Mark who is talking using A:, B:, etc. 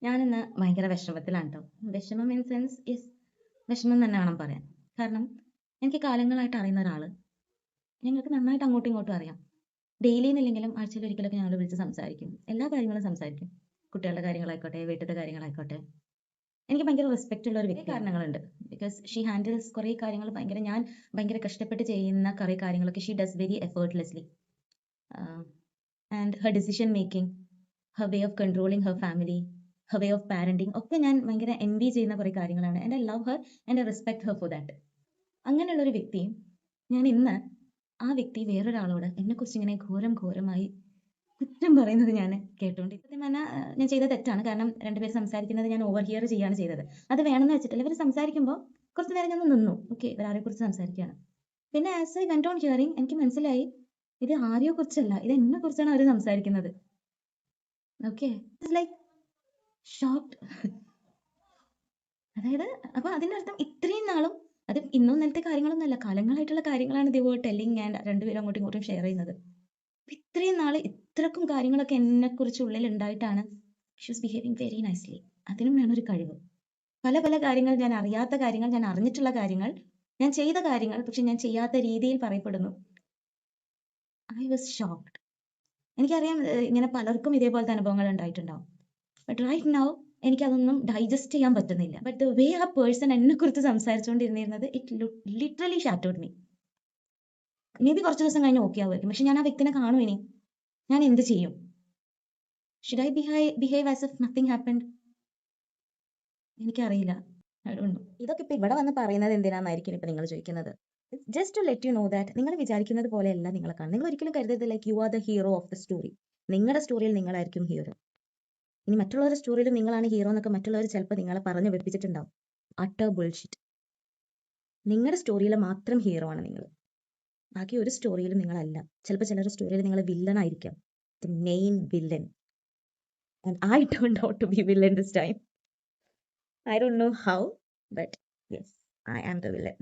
A: ഞാനിന്ന് ഭയങ്കര വിഷമത്തിലാണ് കേട്ടോ. വിഷമം ഇൻ സെൻസ് യെസ്, വിഷമം തന്നെ വേണം പറയാൻ. കാരണം എനിക്ക് കാലങ്ങളായിട്ട് അറിയുന്ന ഒരാള്, ഞങ്ങൾക്ക് നന്നായിട്ട് അങ്ങോട്ടും ഇങ്ങോട്ടും അറിയാം. ഡെയിലി എന്നില്ലെങ്കിലും ആഴ്ചയിൽ ഒരിക്കലൊക്കെ ഞങ്ങൾ വിളിച്ച് സംസാരിക്കും. എല്ലാ കാര്യങ്ങളും സംസാരിക്കും. കുട്ടികളുടെ കാര്യങ്ങളായിക്കോട്ടെ, വീട്ടിലത്തെ കാര്യങ്ങളായിക്കോട്ടെ. എനിക്ക് ഭയങ്കര റെസ്പെക്റ്റ് ഉള്ള ഒരു വ്യക്തി. കാരണങ്ങളുണ്ട്. ബിക്കോസ് ഷീ ഹാൻഡിൽസ് കുറേ കാര്യങ്ങൾ ഞാൻ ഭയങ്കര കഷ്ടപ്പെട്ട് ചെയ്യുന്ന കുറേ കാര്യങ്ങളൊക്കെ she does very effortlessly. And her decision making, Har way of controlling her family, Har way of parenting ഒക്കെ ഞാൻ ഭയങ്കര എൻവി ചെയ്യുന്ന കുറേ കാര്യങ്ങളാണ്. And I love her and I respect Har for that. അങ്ങനെയുള്ള ഒരു വ്യക്തിയും ഞാൻ ഇന്ന് ആ വ്യക്തി വേറൊരാളോട് എന്നെക്കുറിച്ച് ഇങ്ങനെ ഘോരമായി കുറ്റം പറയുന്നത് ഞാൻ കേട്ടോണ്ട് സത്യം പറഞ്ഞാൽ ഞാൻ ചെയ്ത തെറ്റാണ്. കാരണം രണ്ടുപേർ സംസാരിക്കുന്നത് ഞാൻ ഓവർ ഹിയർ ചെയ്യാണ് ചെയ്തത്. അത് വേണമെന്ന് വെച്ചിട്ടില്ല. ഇവർ സംസാരിക്കുമ്പോൾ കുറച്ച് നേരം ഞാൻ നിന്നു. ഓക്കെ, ഇവരാരെ കുറിച്ച് സംസാരിക്കുകയാണ്. പിന്നെ as I went on hearing എനിക്ക് മനസ്സിലായി ഇത് ആരെയോ കുറിച്ചല്ല, ഇത് എന്നെ കുറിച്ചാണ് അവർ സംസാരിക്കുന്നത്. Okay, it's like shocked. അതായത് അപ്പൊ അതിന്റെ അർത്ഥം ഇത്രയും നാളും, അത് ഇന്നും ഇന്നലത്തെ കാര്യങ്ങളൊന്നുമല്ല, കാലങ്ങളായിട്ടുള്ള കാര്യങ്ങളാണ് ദേ വർ ടെല്ലിങ് ആൻഡ് രണ്ടുപേരും അങ്ങോട്ടും ഇങ്ങോട്ടും ഷെയർ ചെയ്യുന്നത്. ഇത്രയും നാള് ഇത്രക്കും കാര്യങ്ങളൊക്കെ എന്നെ കുറിച്ച് ഉള്ളിൽ ഉണ്ടായിട്ടാണ് she was behaving very nicely. അതിനും വേണം ഒരു കഴിവ്. പല പല കാര്യങ്ങൾ, ഞാൻ അറിയാത്ത കാര്യങ്ങൾ, ഞാൻ അറിഞ്ഞിട്ടുള്ള കാര്യങ്ങൾ, ഞാൻ ചെയ്ത കാര്യങ്ങൾ, പക്ഷെ ഞാൻ ചെയ്യാത്ത രീതിയിൽ പറയപ്പെടുന്നു. I was shocked. എനിക്കറിയാം ഇങ്ങനെ പലർക്കും ഇതേപോലത്തെ അനുഭവങ്ങൾ ഉണ്ടായിട്ടുണ്ടാവും. ബട്ട് റൈറ്റ് നൗ എനിക്കതൊന്നും ഡൈജസ്റ്റ് ചെയ്യാൻ പറ്റുന്നില്ല. ബട്ട് ദ വേ ആ പേഴ്സൺ എന്നെ കുറിച്ച് സംസാരിച്ചുകൊണ്ടിരുന്നത് it literally shattered me. Maybe കുറച്ച് ദിവസം കഴിഞ്ഞ് ഓക്കെ ആവുമായിരിക്കും, പക്ഷെ ഞാൻ ആ വ്യക്തിനെ കാണും ഇനി. ഞാൻ എന്ത് ചെയ്യും? Should I behave as if nothing happened? എനിക്കറിയില്ല. ഇതൊക്കെ ഇപ്പൊ ഇവിടെ വന്ന് പറയുന്നത് എന്തിനാന്നായിരിക്കും ഇപ്പൊ നിങ്ങൾ ചോദിക്കുന്നത്. Just to let you know that നിങ്ങൾ വിചാരിക്കുന്നത് പോലെയല്ല നിങ്ങളെ കാണും. നിങ്ങൾ ഒരിക്കലും കരുതരുത് like you are the hero of the story. നിങ്ങളുടെ സ്റ്റോറിയിൽ നിങ്ങളായിരിക്കും ഹീറോ. ഇനി മറ്റുള്ളവരുടെ സ്റ്റോറിയിൽ നിങ്ങളാണ് ഹീറോ എന്നൊക്കെ മറ്റുള്ളവർ ചിലപ്പോൾ നിങ്ങളെ പറഞ്ഞു വെപ്പിച്ചിട്ടുണ്ടാവും. Utter bullshit. നിങ്ങളുടെ സ്റ്റോറിയിൽ മാത്രം ഹീറോ ആണ് നിങ്ങൾ. ബാക്കി ഒരു സ്റ്റോറിയിലും നിങ്ങളല്ല. ചിലപ്പോൾ ചിലരുടെ സ്റ്റോറിയിൽ നിങ്ങൾ വില്ലൻ ആയിരിക്കാം. The main villain. And I turned out to be villain this time. I don't know how, but yes, I am the villain.